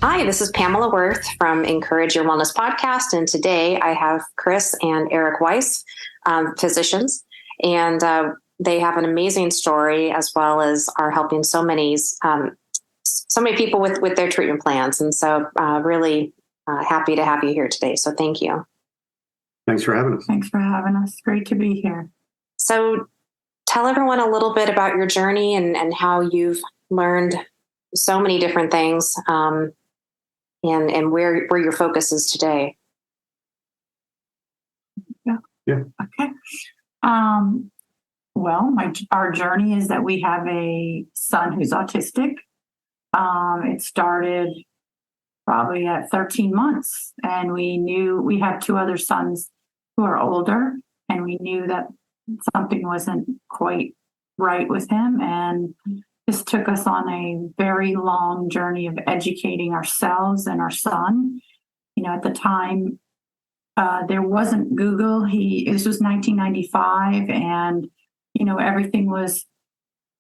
Hi, this is Pamela Worth from Encourage Your Wellness podcast. And today I have Chris and Eric Weiss, physicians, and they have an amazing story as well as are helping so many people with their treatment plans. And so really happy to have you here today. So thank you. Thanks for having us. Thanks for having us. Great to be here. So tell everyone a little bit about your journey and how you've learned so many different things. And where your focus is today. Yeah. Okay. Well, our journey is that we have a son who's autistic. It started probably at 13 months, and we knew we had two other sons who are older, and we knew that something wasn't quite right with him, and this took us on a very long journey of educating ourselves and our son. You know, at the time, there wasn't Google. This was 1995, and, you know, everything was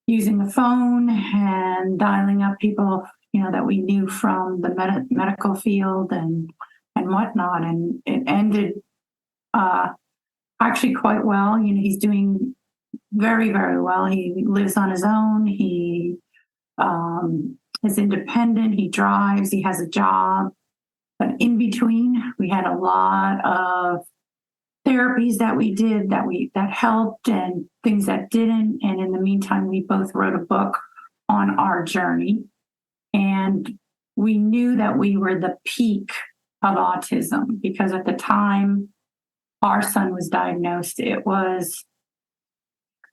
using the phone and dialing up people, you know, that we knew from the medical field and whatnot. And it ended actually quite well. You know, he's doing very, very well. He lives on his own. He is independent. He drives. He has a job. But in between, we had a lot of therapies that we did that helped and things that didn't. And in the meantime, we both wrote a book on our journey. And we knew that we were the peak of autism because at the time our son was diagnosed, it was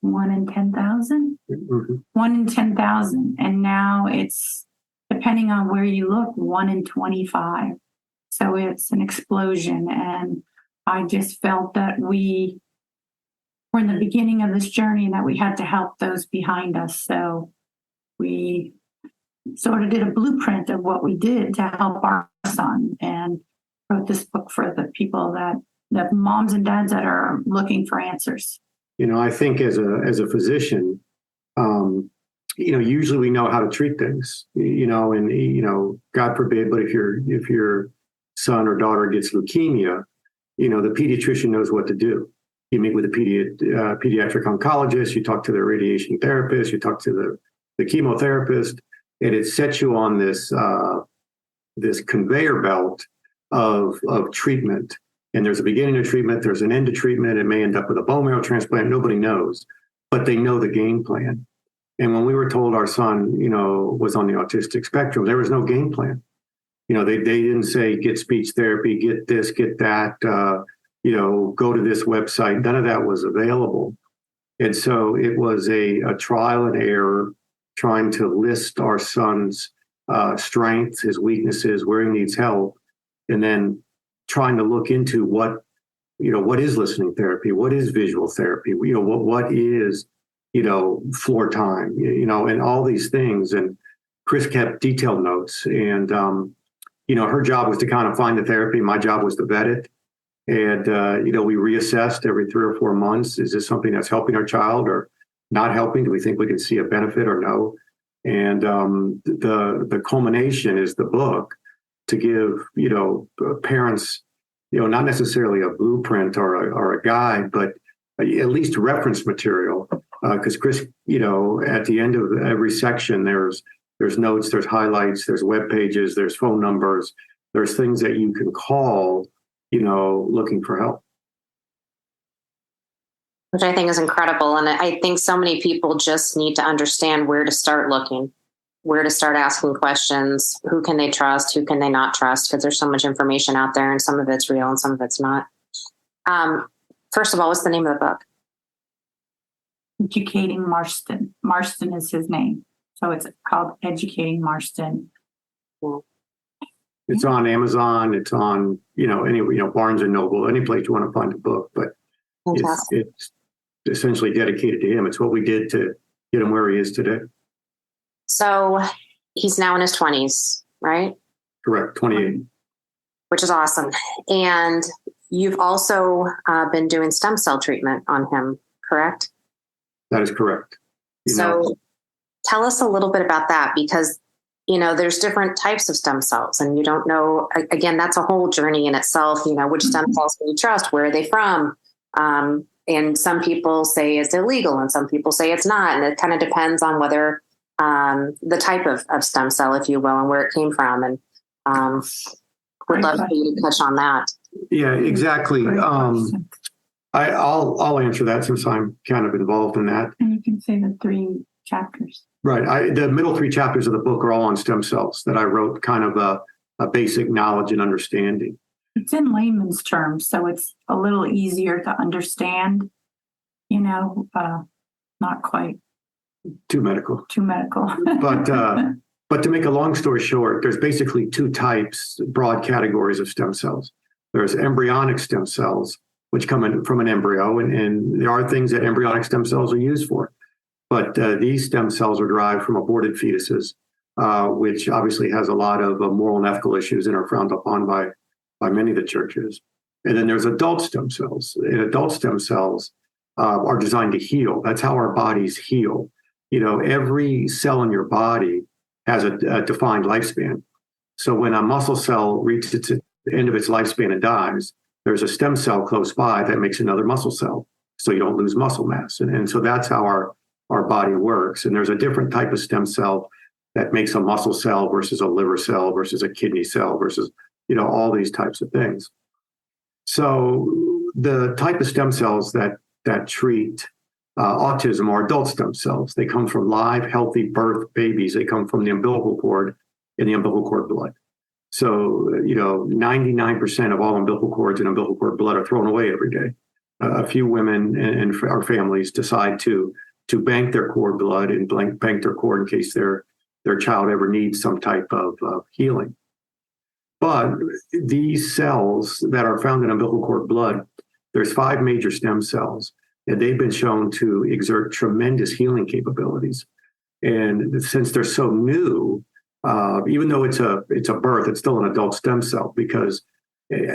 1 in 10,000. Mm-hmm. 1 in 10,000. And now it's, depending on where you look, 1 in 25. So it's an explosion. And I just felt that we were in the beginning of this journey and that we had to help those behind us. So we sort of did a blueprint of what we did to help our son and wrote this book for the people the moms and dads that are looking for answers. You know, I think as a physician, you know, usually we know how to treat things, you know, and, you know, God forbid, but if your son or daughter gets leukemia, you know, the pediatrician knows what to do. You meet with a pediatric oncologist, you talk to the radiation therapist, you talk to the chemotherapist, and it sets you on this conveyor belt of treatment. And there's a beginning of treatment, there's an end to treatment. It may end up with a bone marrow transplant. Nobody knows, but they know the game plan. And when we were told our son, you know, was on the autistic spectrum, there was no game plan. You know, they didn't say get speech therapy, get this, get that, you know, go to this website. None of that was available. And so it was a trial and error trying to list our son's strengths, his weaknesses, where he needs help, and then trying to look into what is listening therapy, what is visual therapy, you know, what is, you know, floor time, you know, and all these things. And Chris kept detailed notes, and you know, her job was to kind of find the therapy. My job was to vet it. And you know, we reassessed every 3 or 4 months. Is this something that's helping our child or not helping? Do we think we can see a benefit or no? And the culmination is the book, to give, you know, parents, you know, not necessarily a blueprint or a guide, but at least reference material. Because Chris, you know, at the end of every section, there's notes, there's highlights, there's web pages, there's phone numbers, there's things that you can call, you know, looking for help. Which I think is incredible. And I think so many people just need to understand where to start looking, where to start asking questions. Who can they trust? Who can they not trust? Because there's so much information out there, and some of it's real and some of it's not. First of all, what's the name of the book? Educating Marston. Marston is his name. So it's called Educating Marston. It's on Amazon. It's on, you know, Barnes and Noble, any place you want to find a book. But it's essentially dedicated to him. It's what we did to get him where he is today. So he's now in his 20s, right? Correct, 28. Which is awesome. And you've also been doing stem cell treatment on him, correct? That is correct. So tell us a little bit about that, because there's different types of stem cells, and you don't know, again, that's a whole journey in itself, which stem cells can you trust, where are they from? And some people say it's illegal and some people say it's not. And it kind of depends on whether the type of stem cell, if you will, and where it came from. And would love for you to touch on that. Yeah, exactly. I'll answer that since I'm kind of involved in that. And you can say the 3 chapters. Right. The middle 3 chapters of the book are all on stem cells that I wrote, kind of a basic knowledge and understanding. It's in layman's terms, so it's a little easier to understand, not quite too medical. But to make a long story short, there's basically 2 types, broad categories of stem cells. There's embryonic stem cells, which come in from an embryo, and there are things that embryonic stem cells are used for. But these stem cells are derived from aborted fetuses, which obviously has a lot of moral and ethical issues and are frowned upon by many of the churches. And then there's adult stem cells. And adult stem cells are designed to heal. That's how our bodies heal. Every cell in your body has a defined lifespan. So when a muscle cell reaches the end of its lifespan and dies, there's a stem cell close by that makes another muscle cell, so you don't lose muscle mass. And so that's how our body works. And there's a different type of stem cell that makes a muscle cell versus a liver cell versus a kidney cell versus, all these types of things. So the type of stem cells that treat autism are adult stem cells. They come from live, healthy birth babies. They come from the umbilical cord and the umbilical cord blood. So, 99% of all umbilical cords and umbilical cord blood are thrown away every day. A few women and our families decide to bank their cord blood and bank their cord in case their child ever needs some type of healing. But these cells that are found in umbilical cord blood, there's 5 major stem cells, and they've been shown to exert tremendous healing capabilities. And since they're so new, even though it's a birth, it's still an adult stem cell, because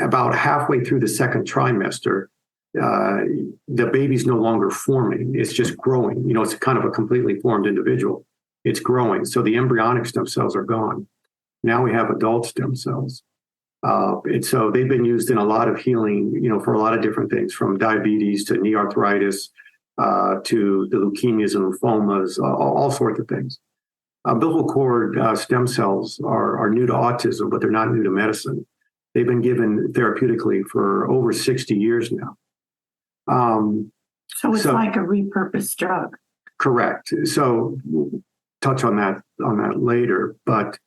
about halfway through the second trimester, the baby's no longer forming. It's just growing. It's kind of a completely formed individual. It's growing. So the embryonic stem cells are gone. Now we have adult stem cells. And so they've been used in a lot of healing, for a lot of different things, from diabetes to knee arthritis, to the leukemias and lymphomas, all sorts of things. Umbilical cord stem cells are new to autism, but they're not new to medicine. They've been given therapeutically for over 60 years now. So it's like a repurposed drug. Correct. So we'll touch on that later. But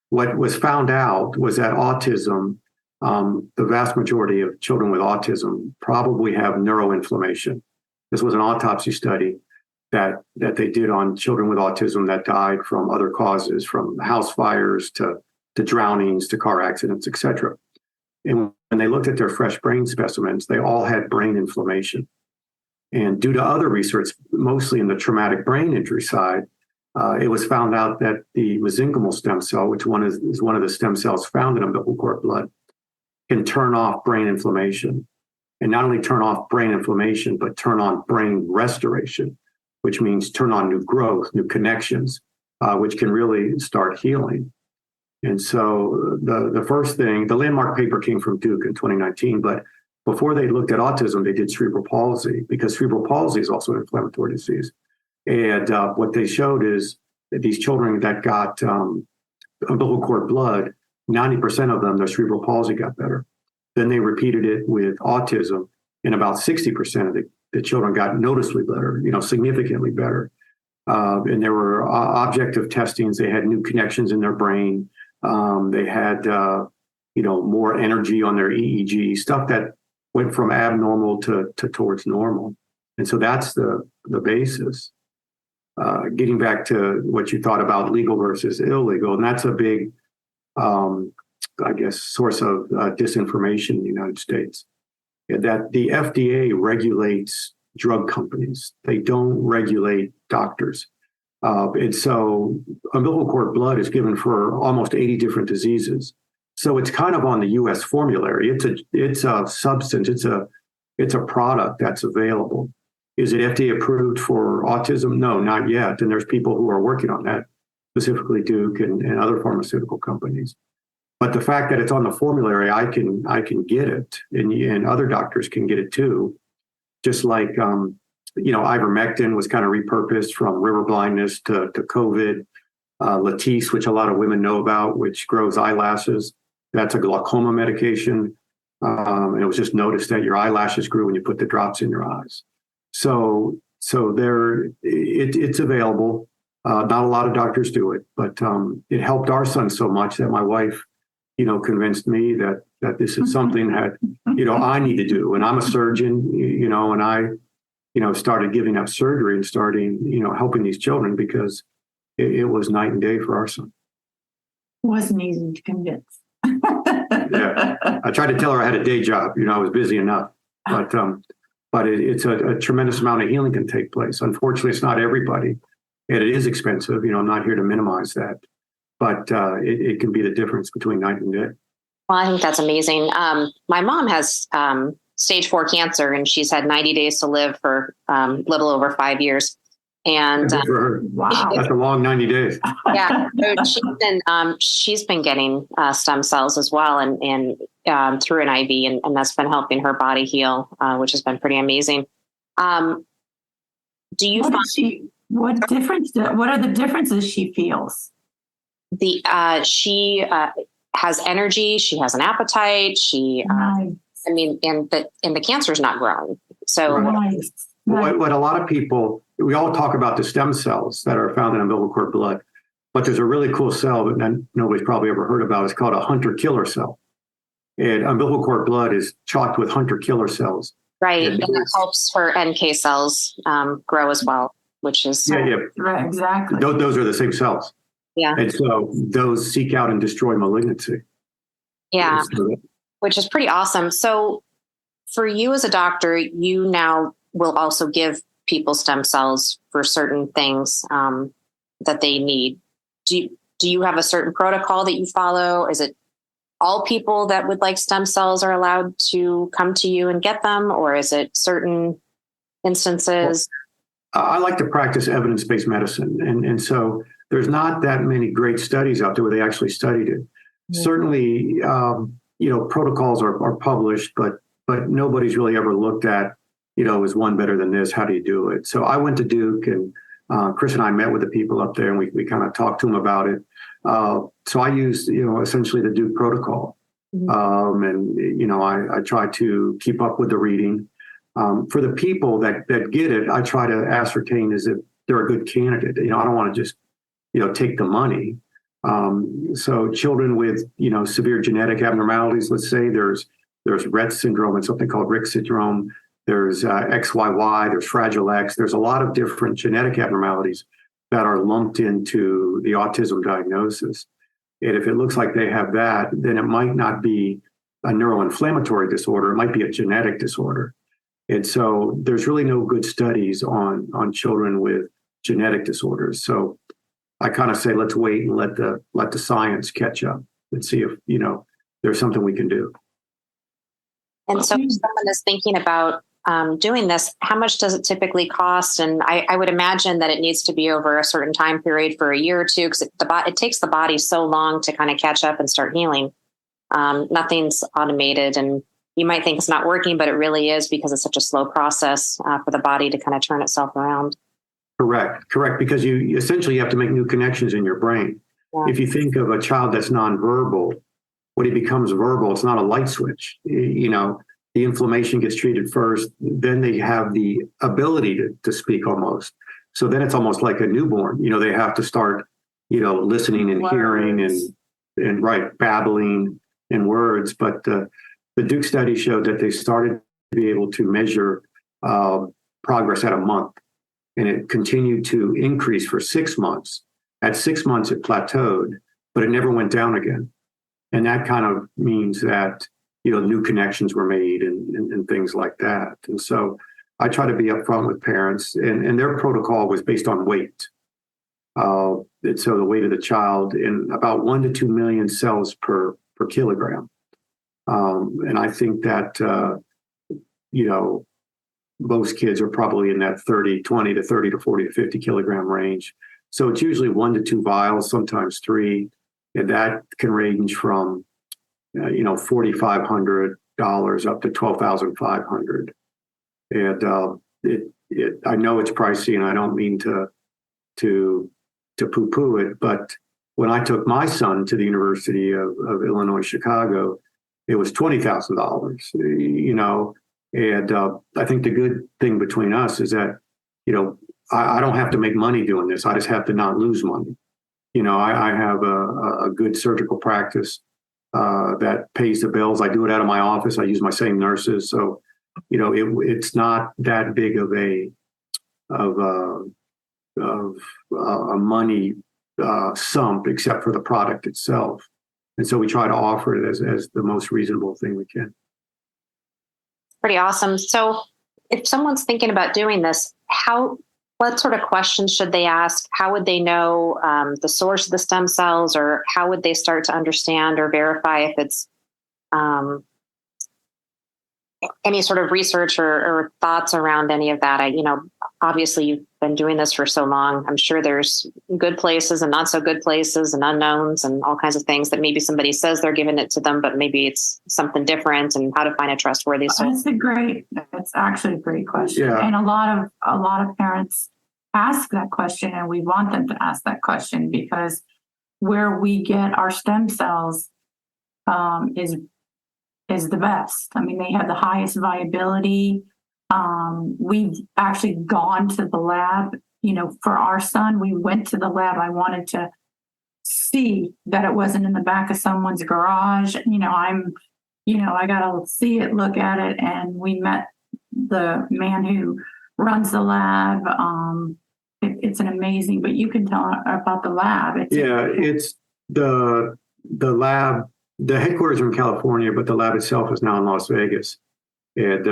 what was found out was that autism, the vast majority of children with autism probably have neuroinflammation. This was an autopsy study that they did on children with autism that died from other causes, from house fires to drownings to car accidents, etc. And when they looked at their fresh brain specimens, they all had brain inflammation. And due to other research, mostly in the traumatic brain injury side, it was found out that the mesenchymal stem cell, which is one of the stem cells found in umbilical cord blood, can turn off brain inflammation. And not only turn off brain inflammation, but turn on brain restoration, which means turn on new growth, new connections, which can really start healing. And so the first thing, the landmark paper came from Duke in 2019, but before they looked at autism, they did cerebral palsy, because cerebral palsy is also an inflammatory disease. And what they showed is that these children that got umbilical cord blood, 90% of them, their cerebral palsy got better. Then they repeated it with autism, and about 60% of the children got noticeably better, significantly better. And there were objective testings. They had new connections in their brain. They had, more energy on their EEG, stuff that went from abnormal to towards normal. And so that's the basis. Getting back to what you thought about legal versus illegal, and that's a big, source of disinformation in the United States, that the FDA regulates drug companies. They don't regulate doctors. And so umbilical cord blood is given for almost 80 different diseases. So it's kind of on the U.S. formulary. It's a substance. It's a product that's available. Is it FDA approved for autism? No, not yet. And there's people who are working on that. specifically Duke and other pharmaceutical companies. But the fact that it's on the formulary, I can get it, and other doctors can get it too. Just like ivermectin was kind of repurposed from river blindness to COVID. Latisse, which a lot of women know about, which grows eyelashes. That's a glaucoma medication. And it was just noticed that your eyelashes grew when you put the drops in your eyes. So it's available. Not a lot of doctors do it, but it helped our son so much that my wife, convinced me that this is something that, I need to do. And I'm a surgeon, and I, started giving up surgery and starting, helping these children because it was night and day for our son. It wasn't easy to convince. Yeah, I tried to tell her I had a day job. I was busy enough, but it's a tremendous amount of healing can take place. Unfortunately, it's not everybody, and it is expensive. I'm not here to minimize that, but it can be the difference between night and day. Well, I think that's amazing. My mom has stage 4 cancer, and she's had 90 days to live for a little over 5 years. And wow, that's a long 90 days. Yeah, so she's been getting stem cells as well, and through an IV, and that's been helping her body heal, which has been pretty amazing. Do you find what are the differences she feels? She has energy. She has an appetite. She, nice. And the cancer is not growing. So nice. What a lot of people, we all talk about the stem cells that are found in umbilical cord blood, but there's a really cool cell that nobody's probably ever heard about. It's called a hunter-killer cell. And umbilical cord blood is chocked with hunter-killer cells. Right, and it helps her NK cells grow as well, which is... Yeah. Right, exactly. Those are the same cells. Yeah. And so those seek out and destroy malignancy. Yeah, which is pretty awesome. So for you as a doctor, you now will also give people stem cells for certain things that they need. Do you have a certain protocol that you follow? Is it all people that would like stem cells are allowed to come to you and get them, or is it certain instances? Well, I like to practice evidence-based medicine. And so there's not that many great studies out there where they actually studied it. Mm-hmm. Certainly, protocols are published, but nobody's really ever looked at, is one better than this? How do you do it? So I went to Duke, and Chris and I met with the people up there, and we kind of talked to them about it. So I used, essentially the Duke protocol. Mm-hmm. And I try to keep up with the reading. For the people that get it, I try to ascertain is if they're a good candidate. I don't want to just, take the money. So children with, severe genetic abnormalities, let's say there's Rett syndrome and something called Rick syndrome. There's XYY, there's Fragile X. There's a lot of different genetic abnormalities that are lumped into the autism diagnosis. And if it looks like they have that, then it might not be a neuroinflammatory disorder. It might be a genetic disorder. And so there's really no good studies on children with genetic disorders. So I kind of say, let's wait and let the science catch up and see if, there's something we can do. And so if someone is thinking about doing this, how much does it typically cost? And I would imagine that it needs to be over a certain time period for a year or two, because it takes the body so long to kind of catch up and start healing. Nothing's automated, and you might think it's not working, but it really is, because it's such a slow process for the body to kind of turn itself around. Correct. Because you essentially have to make new connections in your brain. Yeah. If you think of a child that's nonverbal, when he becomes verbal, it's not a light switch. The inflammation gets treated first, then they have the ability to speak almost. So then it's almost like a newborn. They have to start, listening and hearing and babbling in words. But the Duke study showed that they started to be able to measure progress at a month, and it continued to increase for 6 months. At 6 months, it plateaued, but it never went down again. And that kind of means that, new connections were made and things like that. And so I try to be upfront with parents, and their protocol was based on weight. And so the weight of the child, in about 1 to 2 million cells per kilogram. And I think that, most kids are probably in that 20 to 30 to 40 to 50 kilogram range. So it's usually 1 to 2 vials, sometimes 3, and that can range from $4,500 up to $12,500. And I know it's pricey, and I don't mean to poo-poo it, but when I took my son to the University of Illinois, Chicago, it was $20,000, and I think the good thing between us is that, I don't have to make money doing this. I just have to not lose money. I have a good surgical practice that pays the bills. I do it out of my office. I use my same nurses. So, it's not that big of a money sum, except for the product itself. And so we try to offer it as the most reasonable thing we can. Pretty awesome. So if someone's thinking about doing this, what sort of questions should they ask? How would they know the source of the stem cells, or how would they start to understand or verify if it's any sort of research or thoughts around any of that? Obviously you've been doing this for so long. I'm sure there's good places and not so good places and unknowns and all kinds of things that maybe somebody says they're giving it to them, but maybe it's something different, and how to find a trustworthy source. That's actually a great question. Yeah. And a lot of parents ask that question, and we want them to ask that question, because where we get our stem cells is the best. I mean, they have the highest viability. We've actually gone to the lab, for our son. We went to the lab. I wanted to see that it wasn't in the back of someone's garage. I got to see it, look at it. And we met the man who runs the lab. It's an amazing, but you can tell about the lab. It's the lab. The headquarters are in California, but the lab itself is now in Las Vegas. And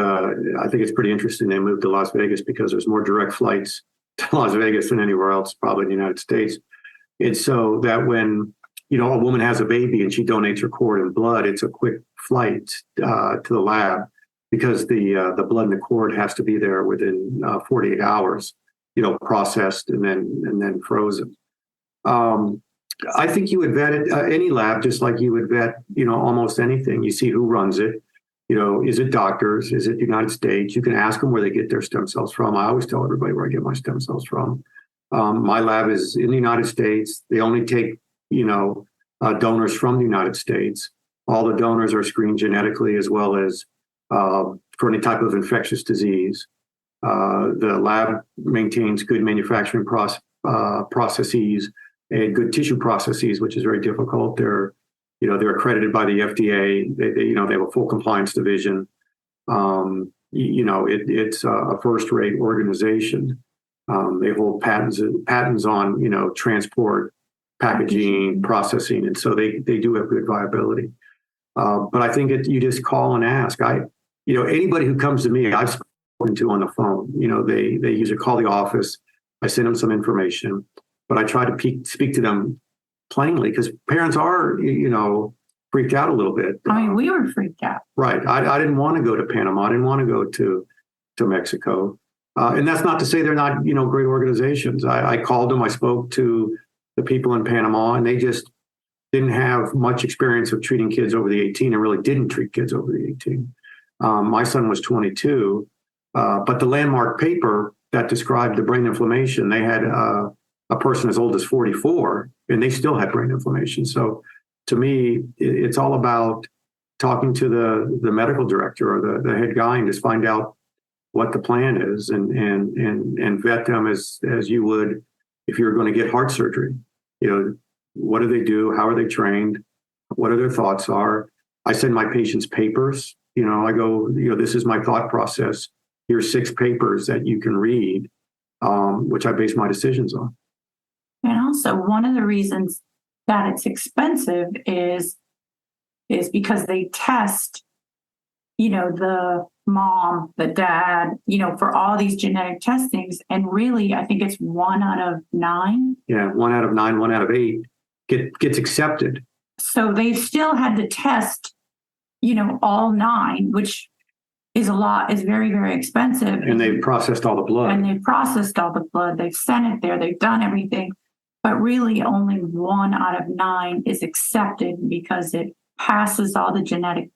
I think it's pretty interesting they moved to Las Vegas, because there's more direct flights to Las Vegas than anywhere else, probably in the United States. And so that when, a woman has a baby and she donates her cord and blood, it's a quick flight to the lab, because the blood in the cord has to be there within 48 hours, processed and then frozen. I think you would vet it, any lab, just like you would vet, almost anything. You see who runs it. Is it doctors? Is it the United States? You can ask them where they get their stem cells from. I always tell everybody where I get my stem cells from. My lab is in the United States. They only take, donors from the United States. All the donors are screened genetically, as well as for any type of infectious disease. The lab maintains good manufacturing processes and good tissue processes, which is very difficult. They're accredited by the FDA. They have a full compliance division. It's a first-rate organization. They hold patents on, transport, packaging, processing, and so they do have good viability. But I think you just call and ask. Anybody who comes to me, I've spoken to on the phone. They usually call the office. I send them some information, but I try to speak to them plainly, because parents are, freaked out a little bit. I mean, we were freaked out. Right. I didn't want to go to Panama. I didn't want to go to Mexico. And that's not to say they're not, great organizations. I called them. I spoke to the people in Panama, and they just didn't have much experience of treating kids over the 18, and really didn't treat kids over the 18. My son was 22, but the landmark paper that described the brain inflammation, they had a person as old as 44, and they still had brain inflammation. So to me, it's all about talking to the medical director or the head guy, and just find out what the plan is, and vet them as you would if you were going to get heart surgery. What do they do? How are they trained? What are their thoughts are? I send my patients papers. I go, this is my thought process. Here's 6 papers that you can read, which I base my decisions on. And also, one of the reasons that it's expensive is because they test, the mom, the dad, for all these genetic testings. And really, I think it's 1 out of 9. Yeah, 1 out of 9, 1 out of 8 gets accepted. So they still had to test, all 9, which is a lot, is very, very expensive. And they've processed all the blood. They've sent it there. They've done everything. but really only 1 out of 9 is accepted because it passes all the genetic,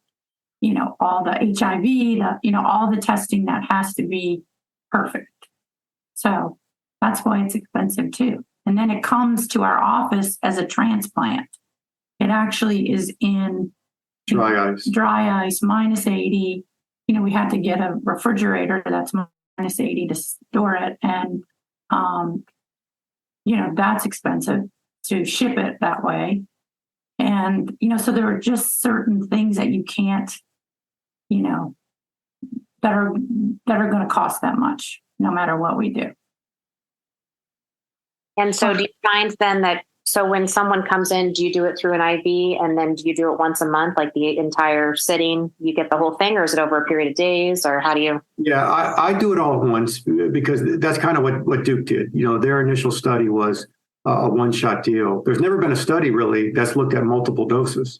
all the HIV, all the testing that has to be perfect. So that's why it's expensive too. And then it comes to our office as a transplant. It actually is in dry ice, minus 80. We had to get a refrigerator that's minus 80 to store it. And, that's expensive to ship it that way. And, so there are just certain things that you can't, that are going to cost that much, no matter what we do. And so do you find then that, so when someone comes in, do you do it through an IV and then do you do it once a month, like the entire sitting, you get the whole thing, or is it over a period of days, or how do you? Yeah, I do it all at once because that's kind of what Duke did. Their initial study was a one-shot deal. There's never been a study really that's looked at multiple doses.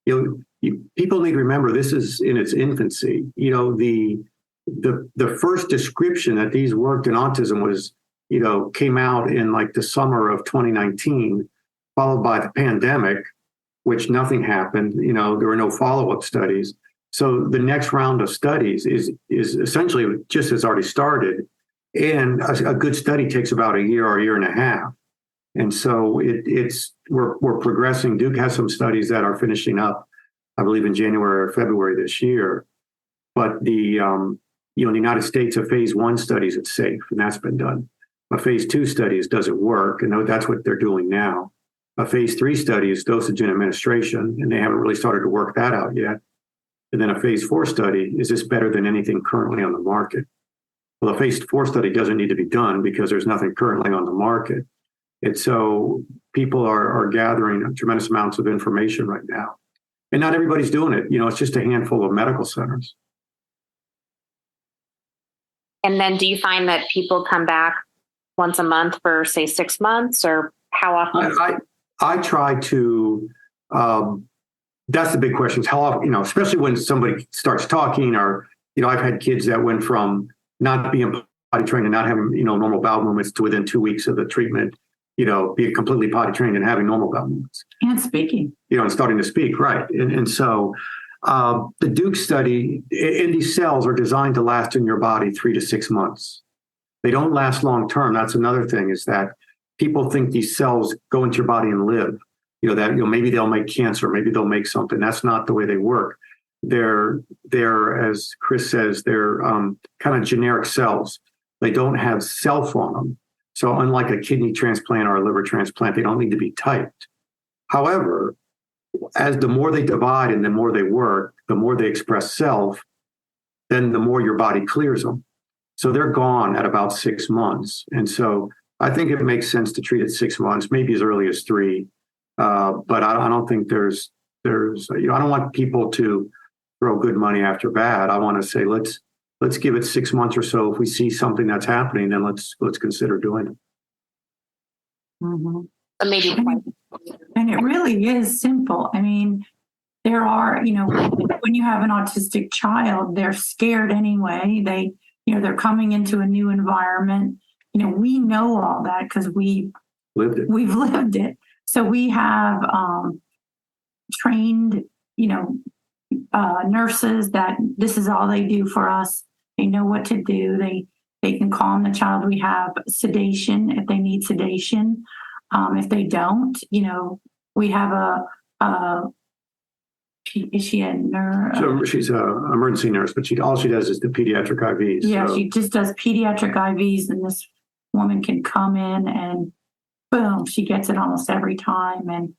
People need to remember this is in its infancy. The first description that these worked in autism was, came out in like the summer of 2019, followed by the pandemic, which nothing happened. There were no follow-up studies. So the next round of studies is essentially just has already started. And a good study takes about a year or a year and a half. And so we're progressing. Duke has some studies that are finishing up, I believe in January or February this year. But in the United States, a phase 1 studies, it's safe, and that's been done. A phase 2 studies doesn't work, and that's what they're doing now. A phase 3 study is dosage and administration, and they haven't really started to work that out yet. And then a phase 4 study, is this better than anything currently on the market? Well, a phase 4 study doesn't need to be done because there's nothing currently on the market. And so people are gathering tremendous amounts of information right now. And not everybody's doing it. It's just a handful of medical centers. And then do you find that people come back once a month for, say, 6 months, or how often? I try to, that's the big question, is how often, especially when somebody starts talking, or, I've had kids that went from not being potty trained and not having, normal bowel movements to within 2 weeks of the treatment, being completely potty trained and having normal bowel movements. And speaking. And starting to speak, right. And so the Duke study, and these cells are designed to last in your body 3 to 6 months. They don't last long term. That's another thing, is that people think these cells go into your body and live. Maybe they'll make cancer, maybe they'll make something. That's not the way they work. They're as Chris says, they're kind of generic cells. They don't have self on them. So unlike a kidney transplant or a liver transplant, they don't need to be typed. However, as the more they divide and the more they work, the more they express self, then the more your body clears them. So they're gone at about 6 months. And so I think it makes sense to treat at 6 months, maybe as early as 3. But I don't think there's I don't want people to throw good money after bad. I want to say, let's give it 6 months or so. If we see something that's happening, then let's consider doing it. Mm-hmm. Maybe. And it really is simple. I mean, there are, when you have an autistic child, they're scared anyway. They're coming into a new environment. We know all that because we've lived it. So we have trained, nurses that this is all they do for us. They know what to do. They can calm the child. We have sedation if they need sedation. If they don't, we have is she a nurse? So she's an emergency nurse, but all she does is the pediatric IVs. Yeah, so. She just does pediatric IVs, and this woman can come in and boom, she gets it almost every time. And,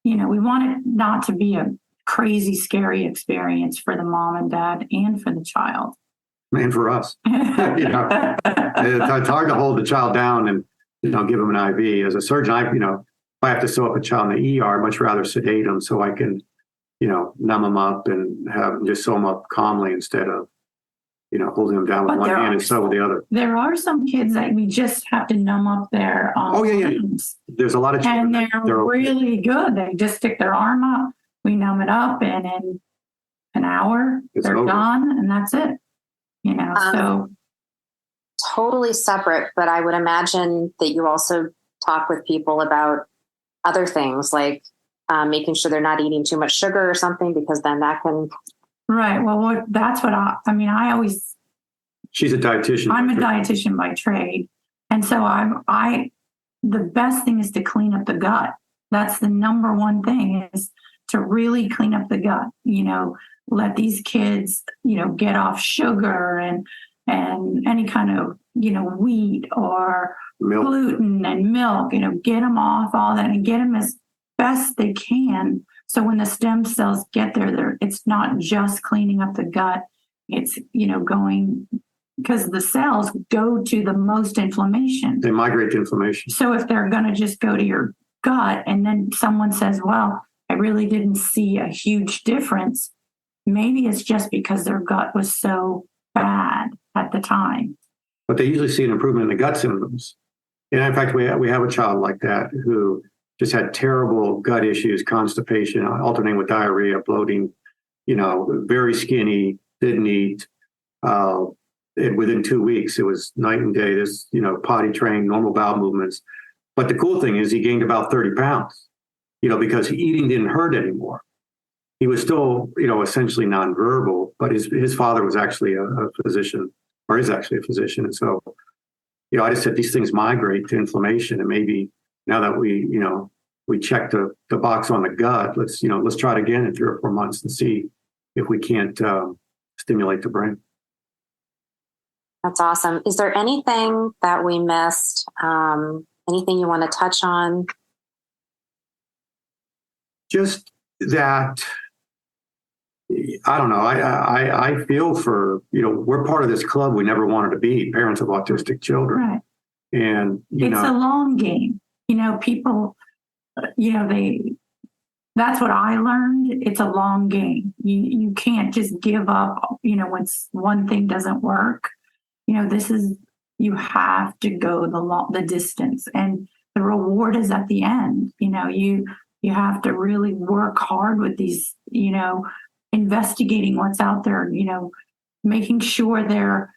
we want it not to be a crazy, scary experience for the mom and dad and for the child. And for us. It's hard to hold the child down and, give them an IV. As a surgeon, if I have to sew up a child in the ER, I'd much rather sedate them so I can, numb them up and just sew them up calmly instead of, holding them down with one hand and sew with the other. There are some kids that we just have to numb up their arms. There's a lot of children. And they're really good. They just stick their arm up, we numb it up, and in an hour, they're done, and that's it. So totally separate, but I would imagine that you also talk with people about other things like making sure they're not eating too much sugar or something, because then that can. Right. Well, that's what I mean, She's a dietitian. I'm a dietitian by trade. And so the best thing is to clean up the gut. That's the number one thing, is to really clean up the gut, let these kids, get off sugar and any kind of, wheat or milk, gluten and milk, get them off all that and get them as best they can. So when the stem cells get there, it's not just cleaning up the gut. It's, going, because the cells go to the most inflammation. They migrate to inflammation. So if they're going to just go to your gut and then someone says, well, I really didn't see a huge difference, maybe it's just because their gut was so bad at the time. But they usually see an improvement in the gut symptoms. And in fact, we have a child like that who just had terrible gut issues, constipation, alternating with diarrhea, bloating, very skinny, didn't eat. And within 2 weeks, it was night and day, this, potty trained, normal bowel movements. But the cool thing is he gained about 30 pounds, because eating didn't hurt anymore. He was still, essentially nonverbal, but his father was actually a physician, or is actually a physician. And so, I just said these things migrate to inflammation. And maybe now that we checked the box on the gut, let's try it again in 3 or 4 months and see if we can't stimulate the brain. That's awesome. Is there anything that we missed? Anything you want to touch on? Just that, I don't know. I feel for, we're part of this club we never wanted to be, parents of autistic children. Right. And, it's a long game. People, that's what I learned. It's a long game. You can't just give up, when one thing doesn't work. You have to go the distance, and the reward is at the end. You have to really work hard with these, investigating what's out there, making sure they're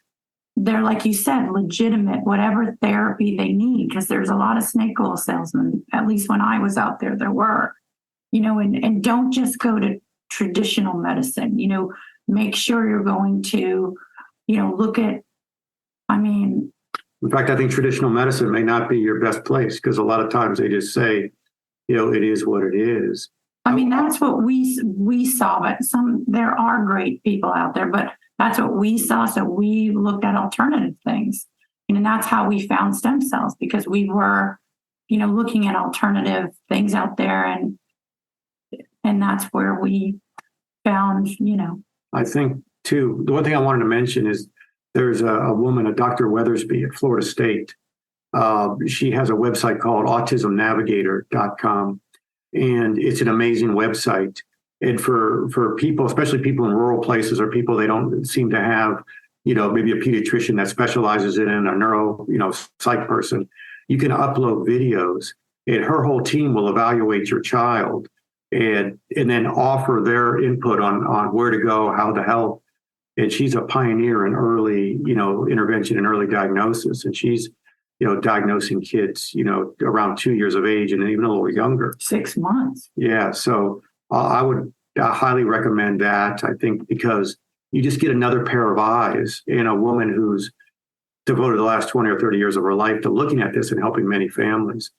like you said, legitimate, whatever therapy they need, because there's a lot of snake oil salesmen. At least when I was out there were, and don't just go to traditional medicine. Make sure you're going to, look at. In fact, I think traditional medicine may not be your best place, because a lot of times they just say, it is what it is. That's what we saw, but there are great people out there, but that's what we saw. So we looked at alternative things, and that's how we found stem cells, because we were, looking at alternative things out there, and that's where we found, I think too, the one thing I wanted to mention is there's a woman, a Dr. Weathersby at Florida State. She has a website called autismnavigator.com, and it's an amazing website. And for people, especially people in rural places, or people they don't seem to have, maybe a pediatrician that specializes in a neuro, psych person, you can upload videos, and her whole team will evaluate your child and then offer their input on where to go, how to help. And she's a pioneer in early, intervention and early diagnosis. And she's, diagnosing kids, around 2 years of age and even a little younger. 6 months. Yeah. So I would highly recommend that, I think, because you just get another pair of eyes in a woman who's devoted the last 20 or 30 years of her life to looking at this and helping many families.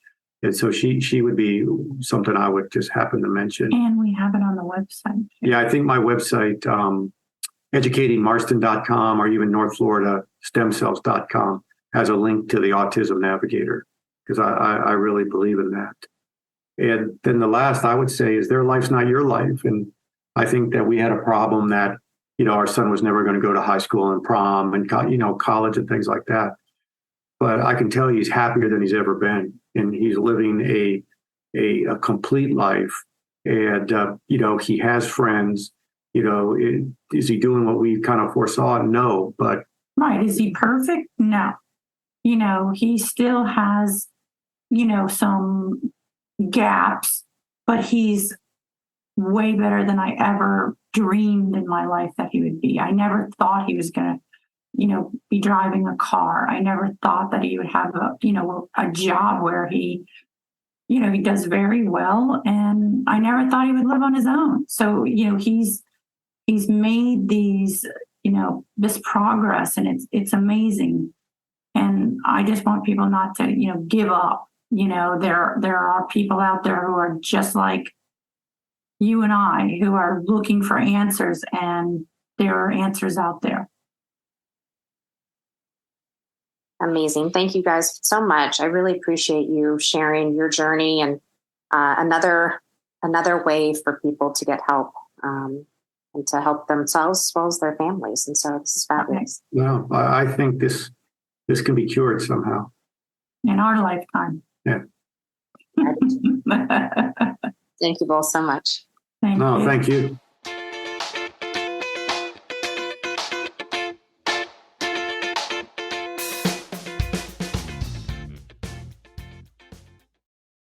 And so she would be something I would just happen to mention. And we have it on the website. Yeah, I think my website, educatingmarston.com, or even North Florida stemcells.com, has a link to the Autism Navigator, because I really believe in that. And then the last I would say is their life's not your life. And I think that we had a problem that, our son was never going to go to high school and prom and, college and things like that. But I can tell you he's happier than he's ever been. And he's living a complete life. And, he has friends. Is he doing what we kind of foresaw? No, but. Right. Is he perfect? No. He still has, some gaps, but he's way better than I ever dreamed in my life that he would be. I never thought he was going to be driving a car. I never thought that he would have a job where he does very well. And I never thought he would live on his own. So, he's made these, this progress, and it's amazing. And I just want people not to, give up. There are people out there who are just like you and I, who are looking for answers, and there are answers out there. Amazing. Thank you guys so much. I really appreciate you sharing your journey and another way for people to get help and to help themselves as well as their families. And so this is fabulous. Well, I think this can be cured somehow. In our lifetime. Yeah. Thank you both so much. Thank you. Thank you.